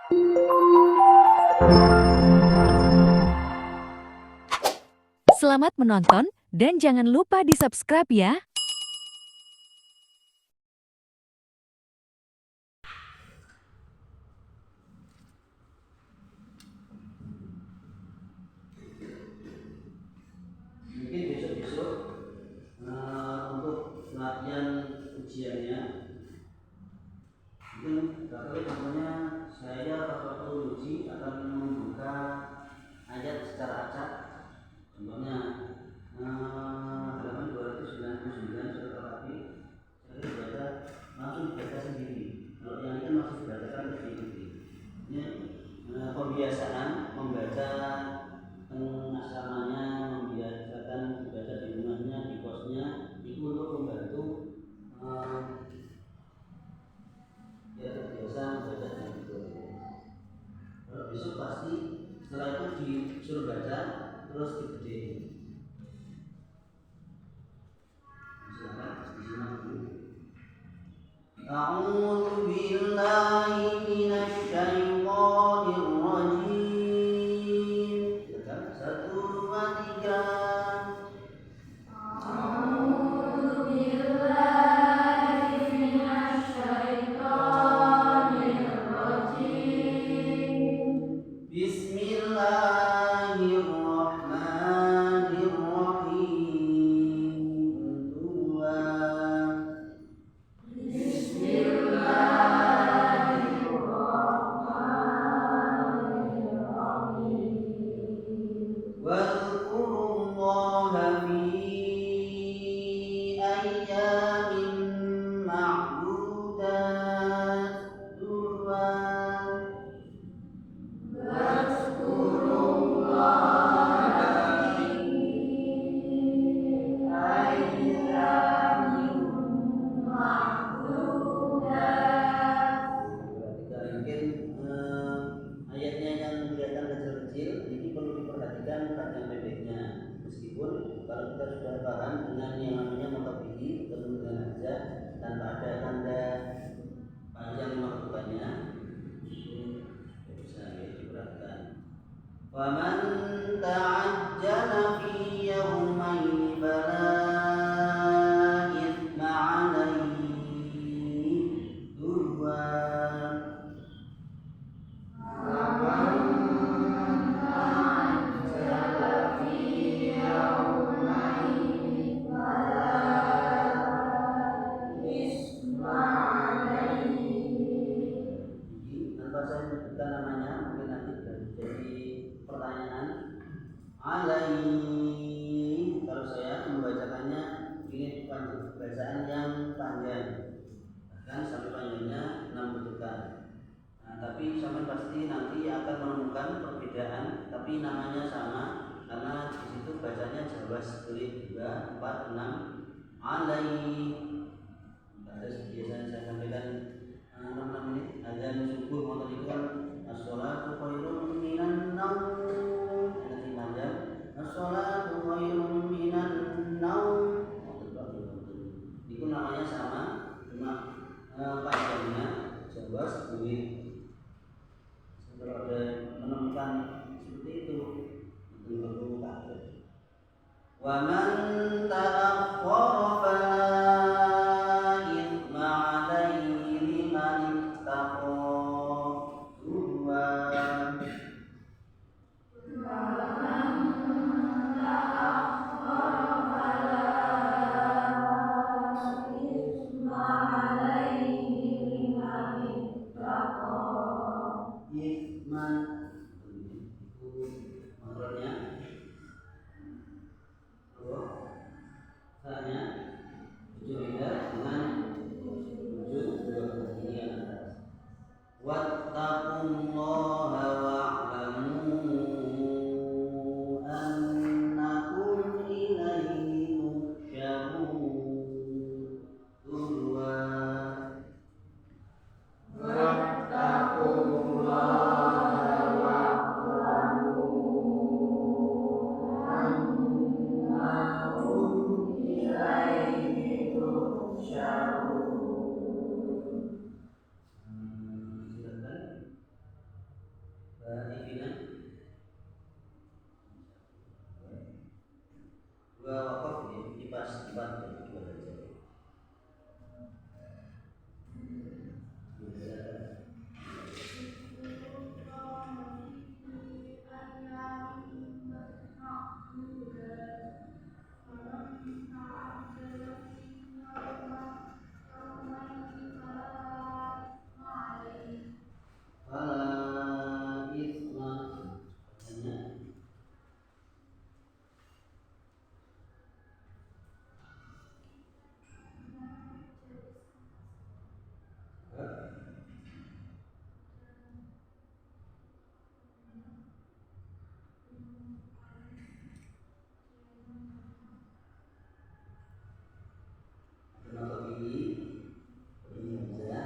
Selamat menonton dan jangan lupa di-subscribe ya. Mungkin besok-besok untuk latihan ujiannya, mungkin bakal contohnya saya pas waktu uji akan membuka ayat secara acak. Contohnya halaman 299 surat Al-Kahfi, saya dibaca langsung dibaca sendiri. Kalau yang itu masih dibacakan sendiri. Ini pembiasaan membaca asramanya, membiasakan dibaca di rumahnya, di kosnya, itu untuk membantu ya terbiasa membaca dengan itu. Kalau besok pasti setelah itu disuruh baca terus digedein. Silakan disimak dulu. A'udzu billahi minasy syaithanir rajim. Silakan 1, 2, 3. Bismillahirrahmanirrahim. 2. Wadhkurullaha fi ayyamin ma'dudat. 2. Perhatikan mungkin ayatnya yang kelihatan kecil-kecil ini perlu diperhatikan panjang pendeknya. Meskipun kalau kita sudah paham dengan yang namanya mutabihi ketemu dengan aja tanpa ada tanda panjang melakukannya, itu bisa diperhatikan. Faman ta'ajjala fi yawmayn fala ithma 'alaihi. 2. Tanpa saya menyebutkan namanya, mungkin nanti jadi pertanyaan. Alaihi, kalau saya membacakannya ini bacaan yang panjang, bahkan sampai panjangnya 6 ketukan. Nah, tapi sampai pasti nanti akan menemukan perbedaan, tapi namanya sama karena di situ bacanya Jawa sekali 2, 4, 6. Alaihi. Biasanya saya sampaikan 6 menit azan subuh maupun itu kan as-sholatu khairun minan naum. Nanti panjang as-sholatu khairun minan naum. Itu namanya sama, cuma panjangnya Jawa sekali. Kalau ada menemukan seperti itu perlu kaget. Wa man ta'akhkhara fala ithma 'alaihi liman ittaqa. 2. Ithman itu makronya. Caranya 7 meter dengan 7 ini yang atas. Wattaqullaha wa'lamu annakum ilaihi tuhsyarun. 2. Silakan. Fala isma. Kenapa ini saja?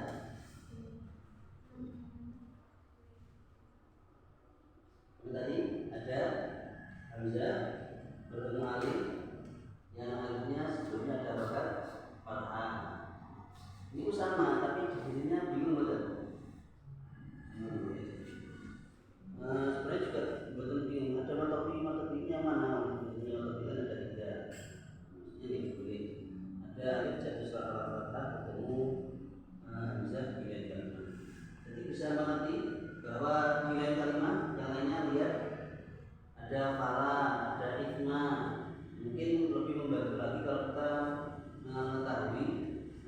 Tadi ada Hamzah bertemu alif, yang alifnya sebelumnya ada bakat fathah. Ini sama, tapi jadinya bingung betul. Sebenarnya juga betul bingung. Ada matopinya mana? Ini matopi kan ada tiga. Maksudnya ini boleh. Ada alif jatuh suara fathah bertemu Hamzah di lain kalimat. Jadi bisa mengerti bahwa di lain kalimat yang lainnya lihat ada fala, ada isma. Mungkin lebih membantu lagi kalau kita mengetahui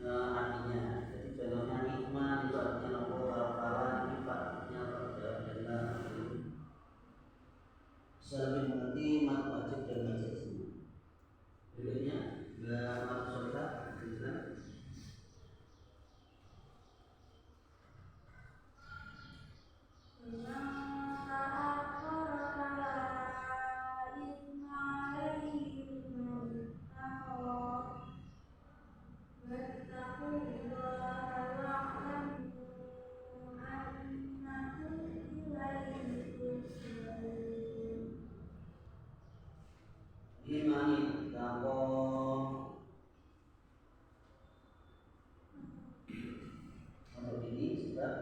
artinya. Jadi contohnya isma itu artinya nopo, kalau fala itu artinya adalah bisa lebih mengerti mat wajib dan mat jazm. Berikutnya mat solta, imani tako untuk ini sebab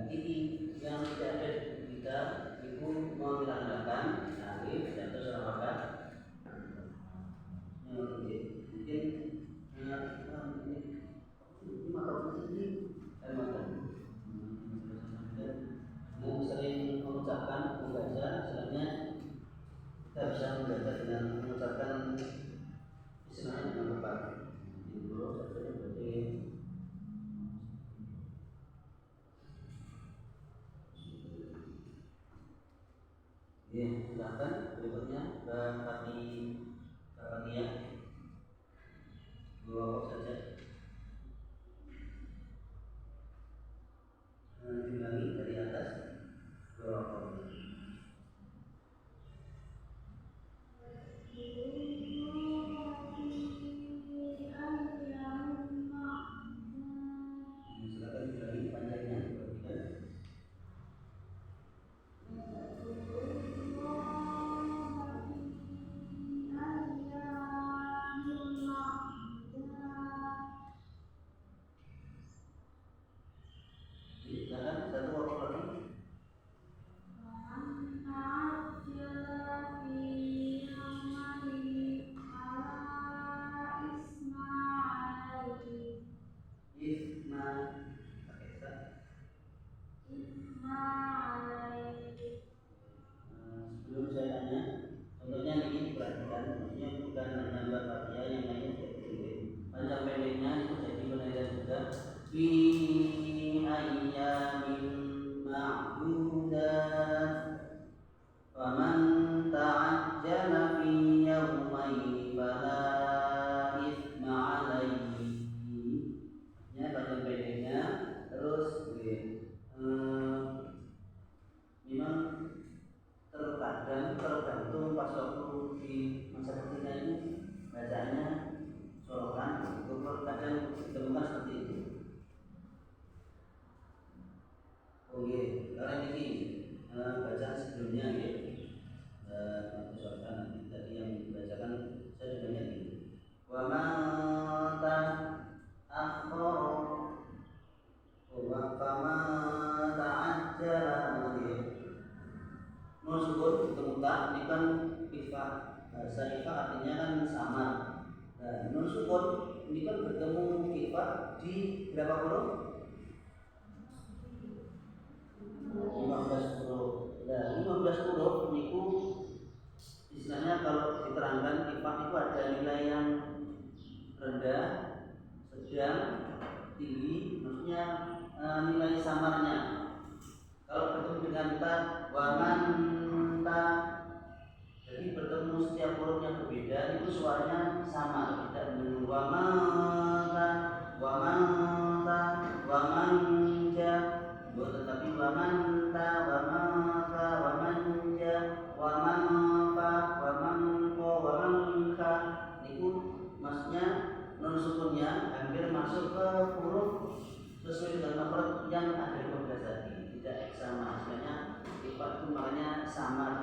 ini yang tidak ada di kita itu menghilangkan alif dan terus ramakan mungkin ini mata ini yang sering mengucapkan membaca, misalnya kita bisa membaca dengan mengucapkan istilahnya dengan apa? Ini dulu saja berarti. Ya, silakan berikutnya ke Fatia. Dua saja. Diulangi dari atas. Dua silakan diulangi panjangnya. Silakan satu waktu lagi. Isma sebelum saya tanya, contohnya ini diperhatikan, maksudnya bukan hanya buat Fatia, yang lainnya juga boleh. Panjang pendeknya itu jadi penilaian juga. Fi ayyamin ma'dudat, faman ta'ajjala fi yawmaini fala isma alaihi. Ya, panjang pendeknya terus memang tergantung pas waktu di masa ketika ini bacaannya sorokan, itu kadang ditemukan seperti itu. Oke, sekarang ini bacaan sebelumnya ya, sorokan tadi yang dibacakan saya dengarnya ini. Wa man ta'akhkhara wa kama ta'ajjala. Nun sukun kemudian ini kan ifah, bahasa ifah artinya kan sama. Nah, nun sukun ini kan bertemu ifah di berapa huruf? 15 huruf. Nah, 15 huruf niku Istilahnya kalau diterangkan infak itu ada nilai yang rendah, sedang, tinggi, maksudnya nilai samarnya. Kalau bertemu dengan ta, waman ta, jadi bertemu setiap huruf yang berbeda itu suaranya sama, tidak dengan wamanta, wamanta, wamanja, tetapi wamanta, wamanta, wamanja, wamanfa, wamanko, wamanka. Itu maksudnya non sukunnya hampir masuk ke huruf sesuai dengan nomor yang ada di 15 tadi, tidak sama. Istilahnya sifat itu makanya samar,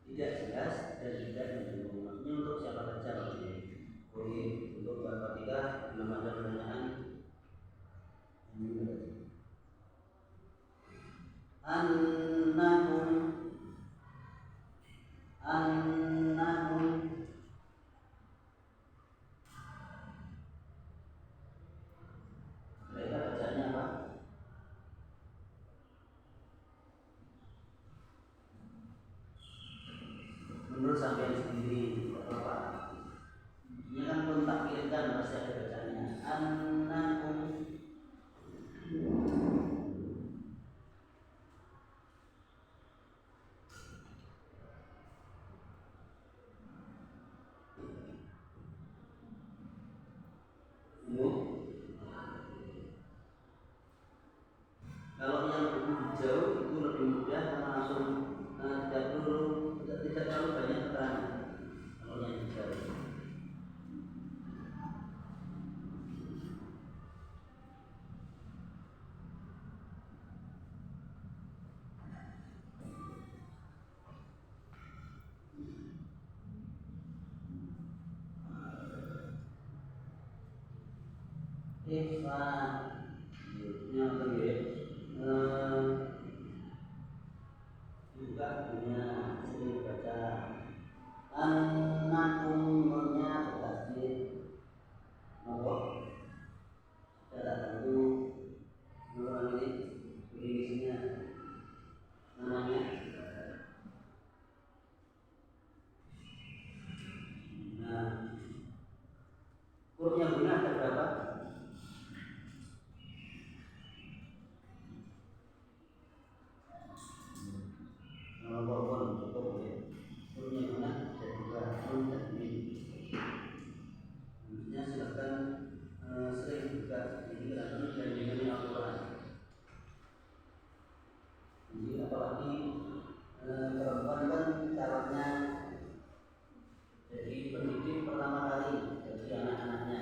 tidak jelas dan tidak menyinggung. Maksudnya untuk siapa saja maksudnya. Boleh untuk Bapak Tiga belum ada pertanyaan. Annakum annakum mereka bacanya apa? Menurut sampean sendiri tidak apa-apa. Ini kan pun tak pilihkan pasti ada bacanya. Annakum kalau yang berbudi jauh itu lebih mudah karena langsung tidak terlalu banyak keterangan. Kalau yang jauh Ifa yang kedua juga punya sering baca annakumnya bertasdid apa tidak tentu orang ini jenisnya namanya. Nah, huruf yang benar ada berapa? Walaupun cukup ya. Huruf yang benar ada dua, non ini. Maksudnya silakan sering juga ini karena dan dengan Al-Quran. Jadi apalagi perempuan kan caranya jadi pendidik pertama kali bagi anak-anaknya,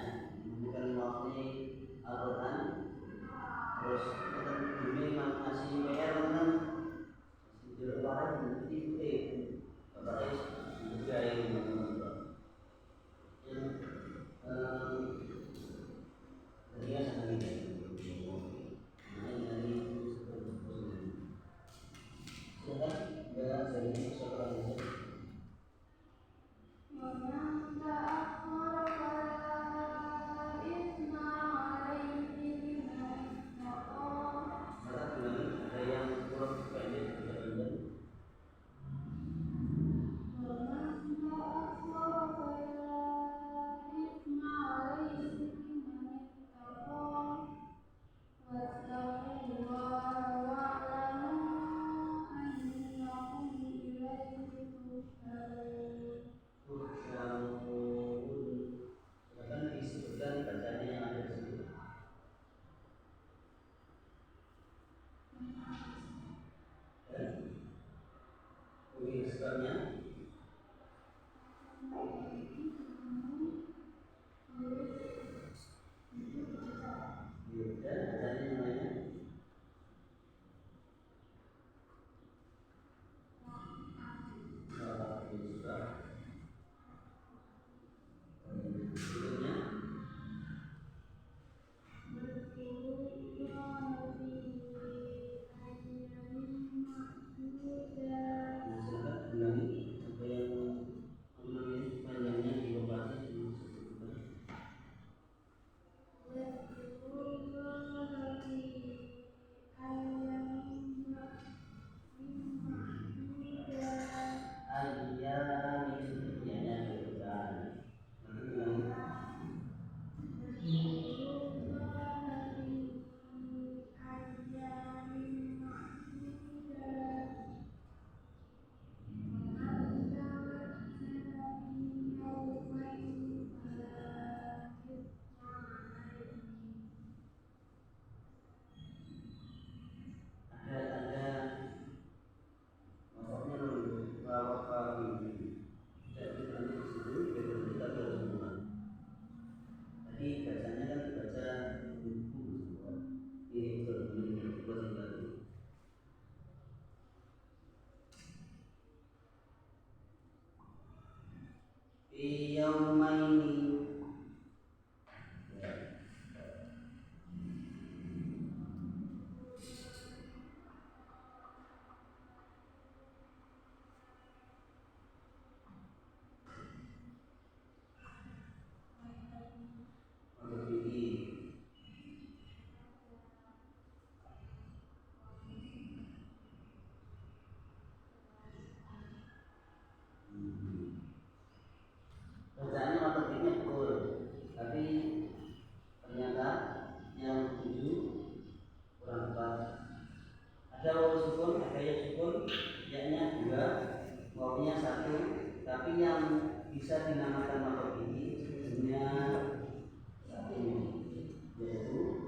yaumaini. Bacaannya matematiknya betul, tapi ternyata yang tujuh kurang tepat. Ada wawu sukun, ada ya sukun, ya-nya dua, wawunya satu, tapi yang bisa dinamakan makhluk ini sebenarnya satu, yaitu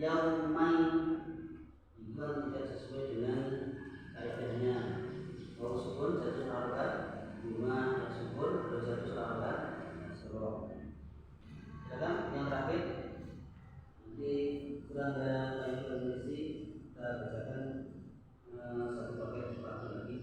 yang main itu kan tidak sesuai dengan kaidahnya. Wawu sukun satu harokat, lima yang sukun terus satu harokat sorof. Silakan yang terakhir, nanti kurang ada yang berisi kita bacakan satu paket lagi.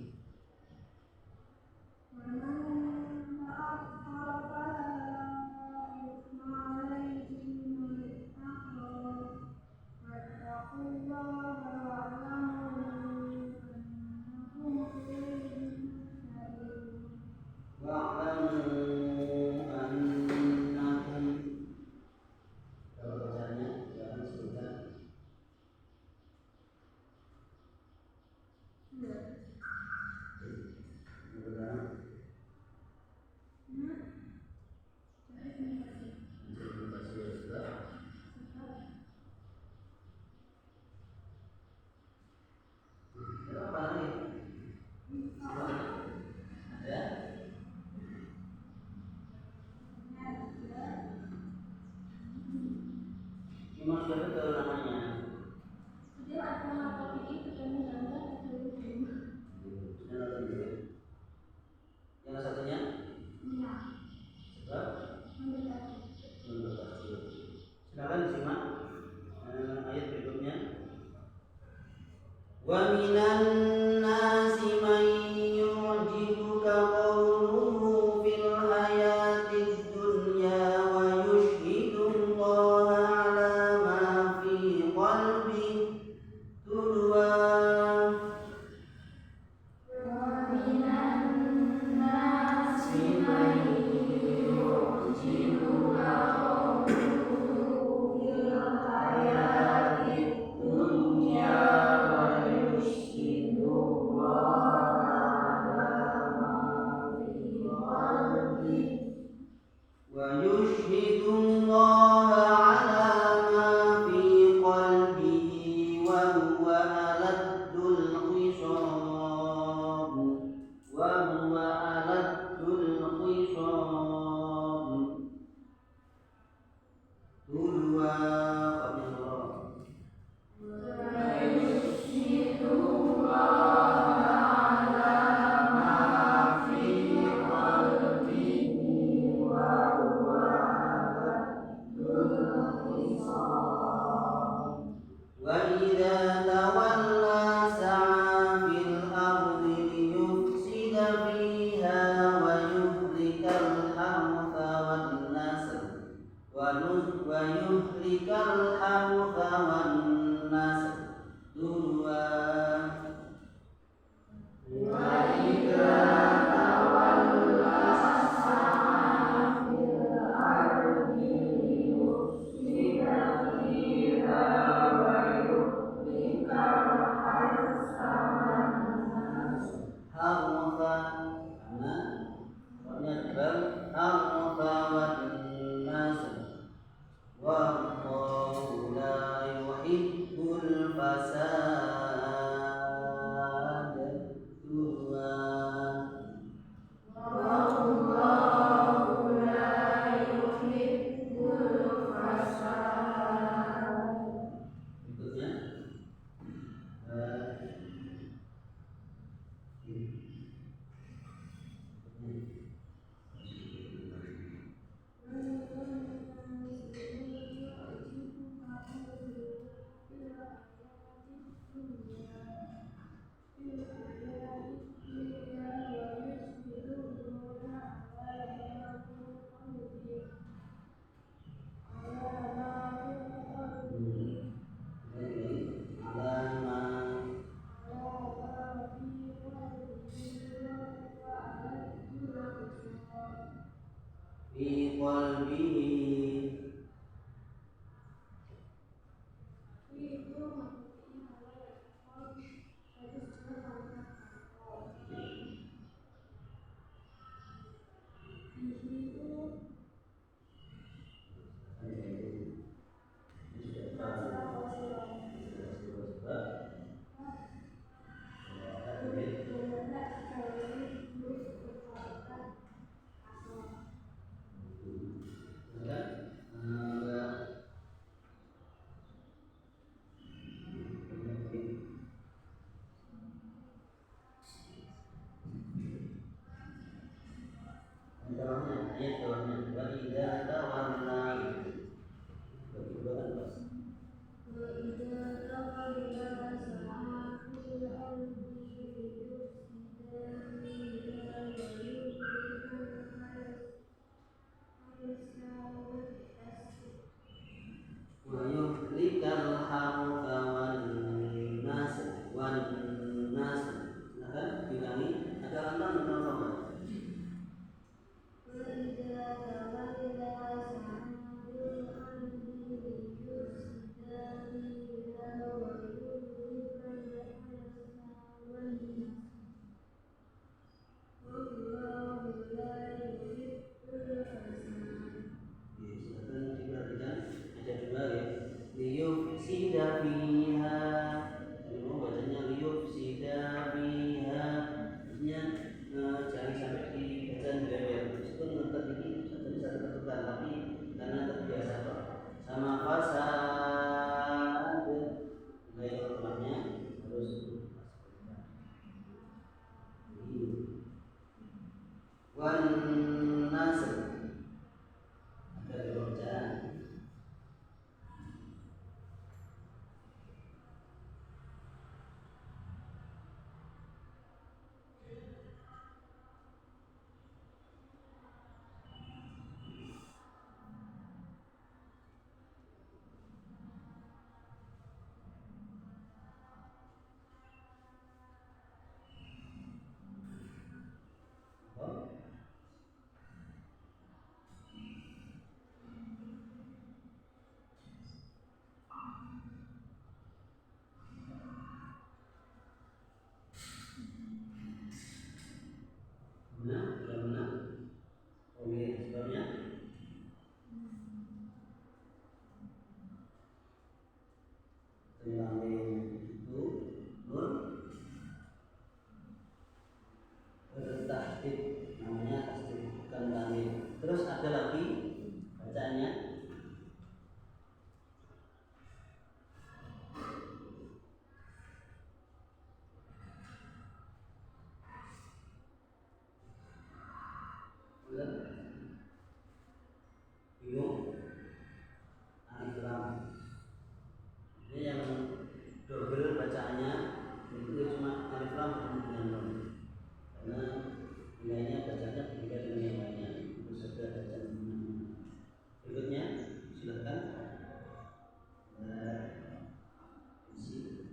Memang sudah betul namanya. Dia ada nama ini ketemu dengan yang satunya? Iya. Sebab? Menurut tafsir. Silakan disimak ayat berikutnya. Wa minan nasi man yu'jibuka qawluhu fil hayatid dunya wa yushhidullaha ala ma fi qalbihi tudwa. ويشهد الله على ما في قلبه وهو ألد الخصام وإذا تولى سعى في الأرض ليفسد فيها ويهلك الحرث والنسل Wallahu la yuhibbul fasad. Berikutnya itu nun bertasdid, namanya tasdid bukan tanwin. Terus ada lagi bacaannya bingung alif lam. Ini yang double bacaannya itu cuma alif lam dengan nun, karena nilainya bacanya berbeda dengan yang lainnya. Itu saja bacaan berikutnya, silakan isi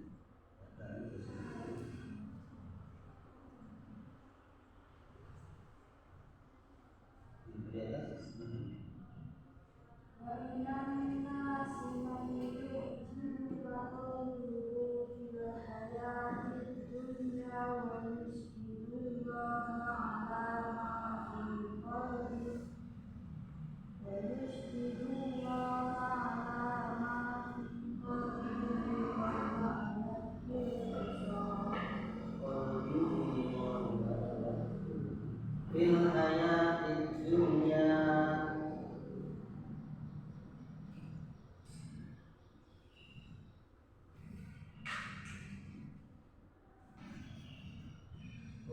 di atas. Fil hayatid dunya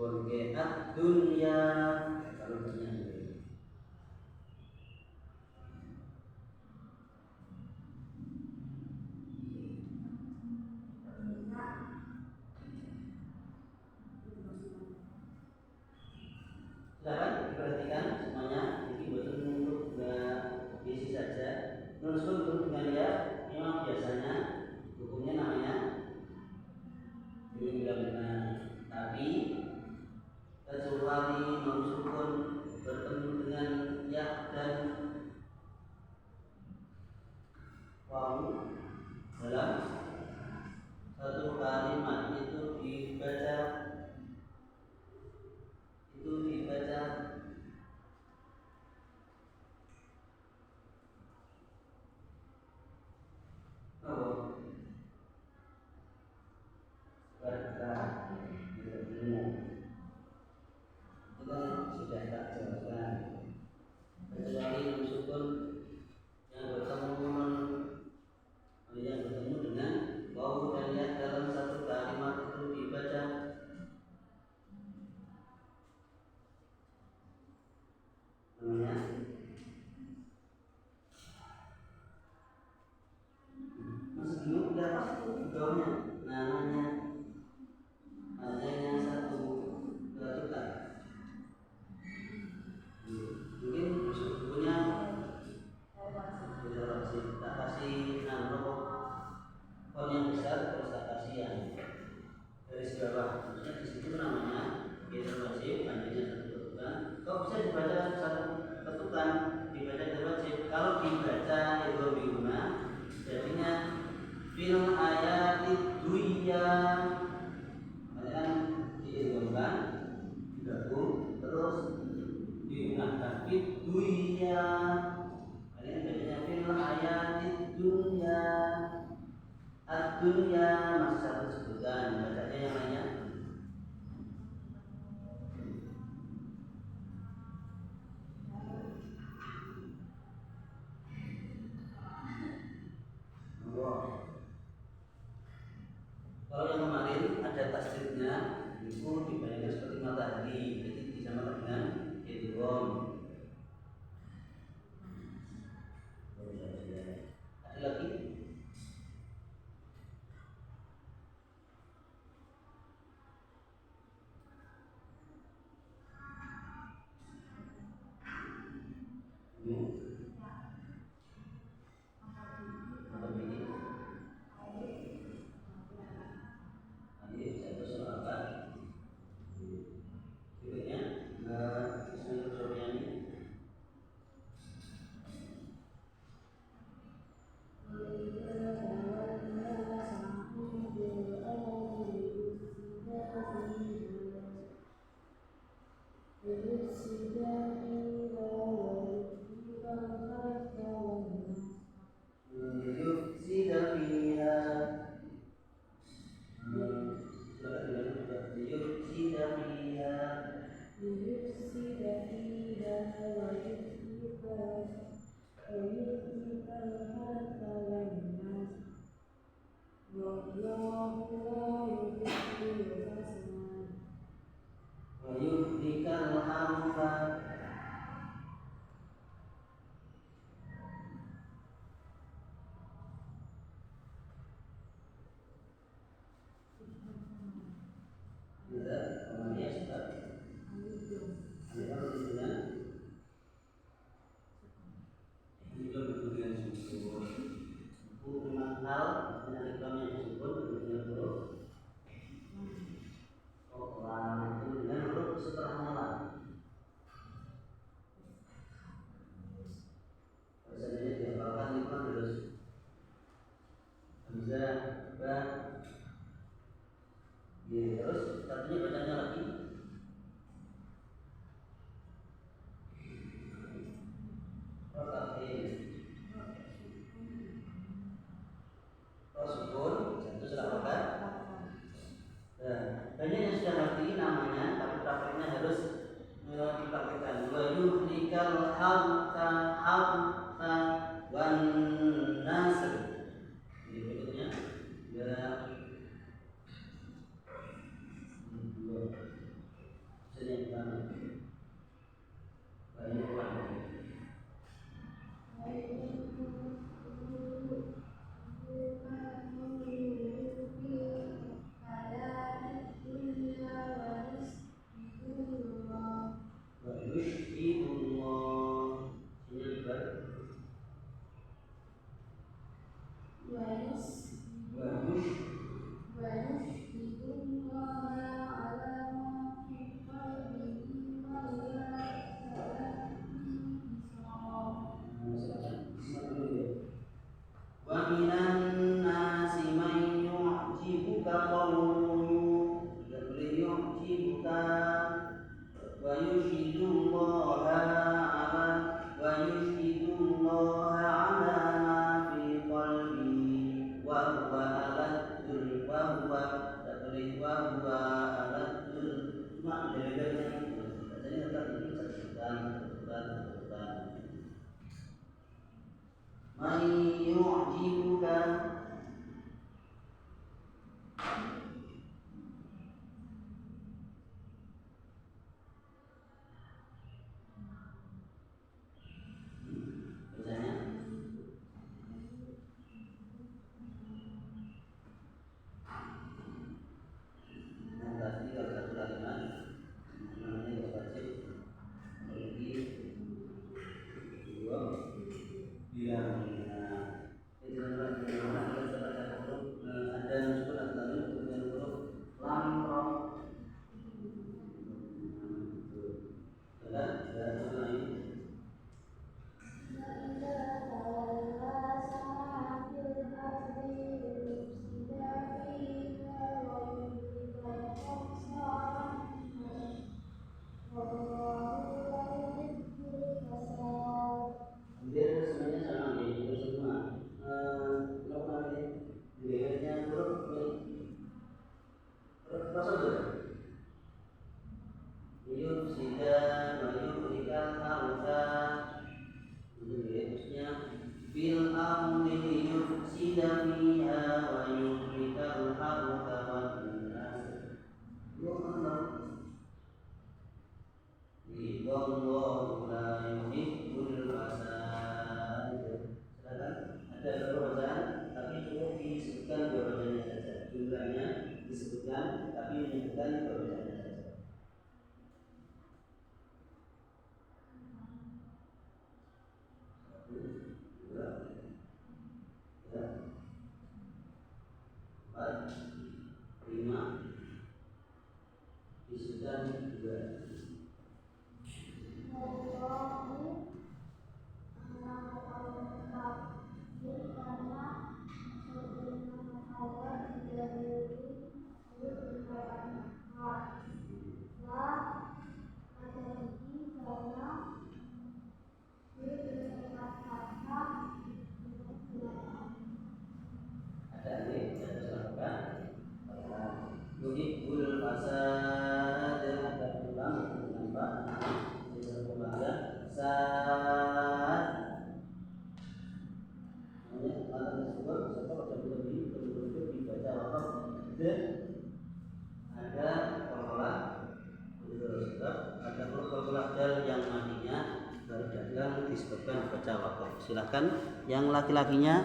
Wargeat dunya, kalau ternyata silakan diperhatikan semuanya. Jadi buatan untuk diisi saja. Nun dengan ya memang biasanya hukumnya namanya benar, tapi kecuali nun sukun bertemu dengan ya dan waw dalam satu kalimat itu dibaca oh baca ilmu. Kita sudah tak jelaskan, kecuali nun sukun yang bertemu dengan waw dan ya dalam satu kalimat itu dibaca namanya masih bingung udah bawahnya namanya adanya satu ketukan. Mungkin bukunya tidak wajib, tak kasih nano font yang besar, terus tak kasih yang garis bawah. Maksudnya di situ namanya tidak wajib, adanya satu ketukan. Kok bisa dibaca satu ketukan, dibaca tidak wajib? Kalau dibaca itu bima, jadinya fil ayatid dunya, kalian diingatkan digabung terus digunakan fit dunya, kalian jadinya fil ayatid dunya. Ad-dunya masih satu sebutan, bacanya yang lainnya kalau yang kemarin ada tasdidnya itu dibayangkan seperti matahari, jadi disamakan dengan idgham. Ada lagi Wa minan nasi man yu'jibuka qawluhu, tidak boleh yu'jibuka. Wa yushidullaha ala wa yushidullaha ala ma fi qalbi wa huwa aladul wa huwa, tidak boleh wa huwa aladul, cuma beda-bedanya itu bacanya tetap ini sebutan man yu'jibuka. Misalnya yang tadi kalau satu kalimat namanya wajib memiliki dua bilang. Itu bagaimana kita baca huruf ada nusuk atau dengan huruf lam ro. Ada lain. Dia sebenarnya sama ya, itu semua. Apa namanya? Dilihatnya huruf pasal yuk sida mayu berikan harusnya itu dilihatnya bil amri yuk sida fiha wa yuk berikan harusnya wanas yuk mana Wallahu la yuhibbul fasad. Sedangkan ada dua bacaan tapi cukup disebutkan dua bacaannya saja. Jumlahnya disebutkan tapi menyebutkan dua bacaannya saja. Satu, dua, tiga, empat, lima. Disebutkan dua. Ada ini ada lakukan yuhibbul fasad, ada ulang nampak tidak pembagian sad namanya alat tersebut serta pada lebih betul-betul dibaca wakaf dan ada kolkolah sebab ada kolkolah dal yang matinya baru datang disebutkan baca wakaf. Silahkan yang laki-lakinya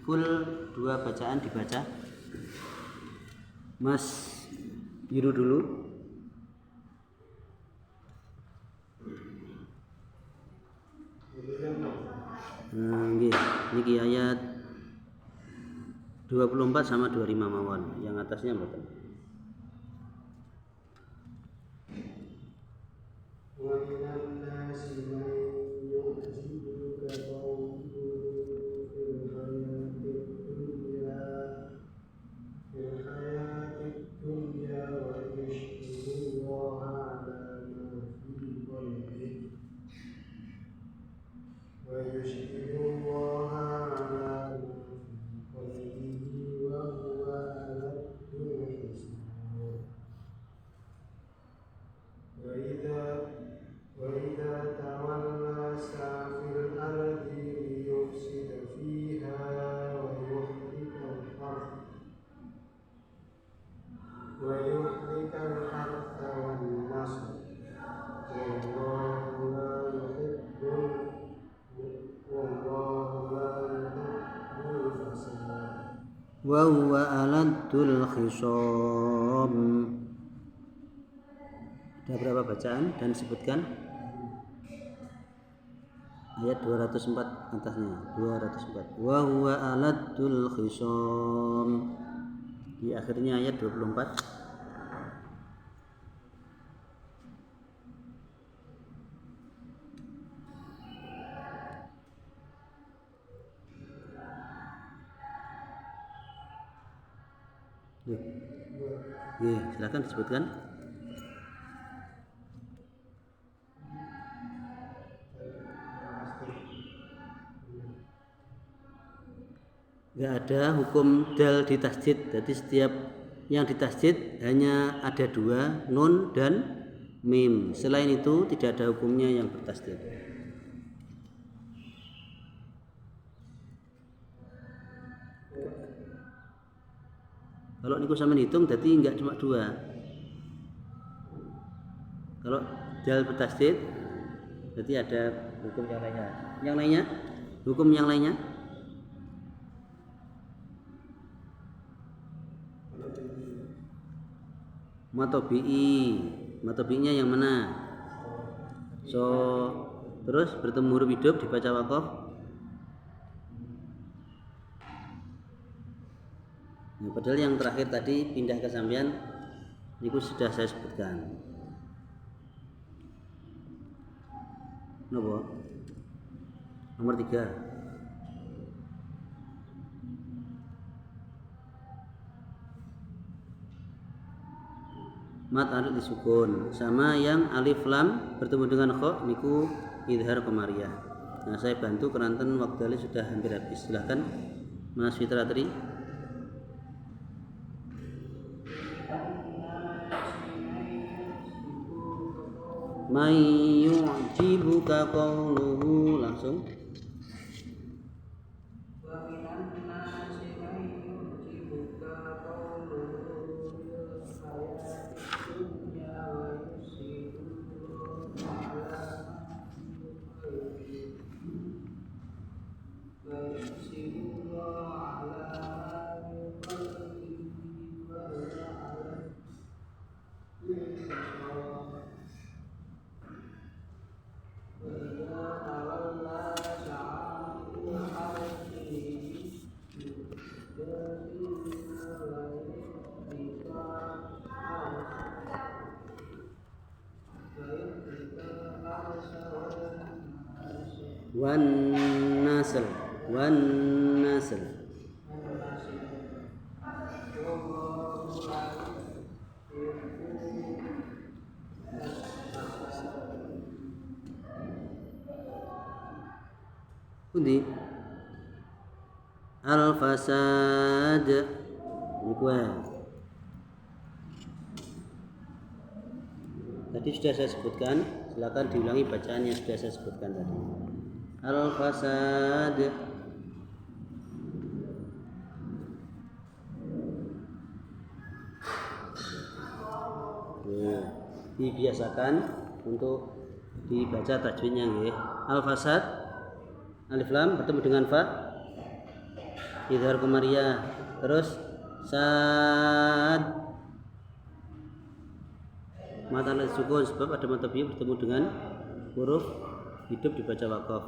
full dua bacaan dibaca. Mas biru dulu. Niki ayat 24 sama 25 mawon. Yang atasnya mboten. Wa minan nasi man yu'jibuka qawluhu fil hayatid dunya wa yashkurullaha ala ma fi qalbihi wa yashkurullaha ala ma fi qalbihi wa huwa aladul hisab. وإذا تولى سعى في الأرض ليفسد فيها ويهلك الحرث والنسل والله لا يحب الفساد Wa huwa aladul khisam. Ada berapa bacaan dan sebutkan ayat 204 atasnya 204 wa huwa aladul khisam di akhirnya ayat 24. Loh. Oke, silakan disebutkan. Enggak ada hukum dal di tasdid. Jadi setiap yang di tasdid hanya ada dua, nun dan mim. Selain itu tidak ada hukumnya yang bertasdid. Kalau niku sampean hitung jadi enggak cuma dua. Kalau dal bertasdid berarti ada hukum yang lainnya. Yang lainnya? Hukum yang lainnya? Matobi'inya yang mana? So, terus bertemu huruf hidup dibaca waqaf. Nah, padahal yang terakhir tadi pindah ke sampean niku sudah saya sebutkan. Nopo? Nomor 3. Mat alif disukun, sama yang alif lam bertemu dengan kha niku idhar qamariyah. Nah, saya bantu keranten waktu alif sudah hampir habis. Silahkan Mas Fitra Tri. May yu'jibuka qawluhu, langsung. Wan nasl. Pundi? Al fasad niku. Tadi sudah saya sebutkan, silakan diulangi bacaan yang sudah saya sebutkan tadi. Al fasad. Dibiasakan untuk dibaca tajwidnya nggih. Al fasad alif lam bertemu dengan fa idhar qamariyah, terus sad mata alif sukun sebab ada mata biyu bertemu dengan huruf hidup dibaca waqaf.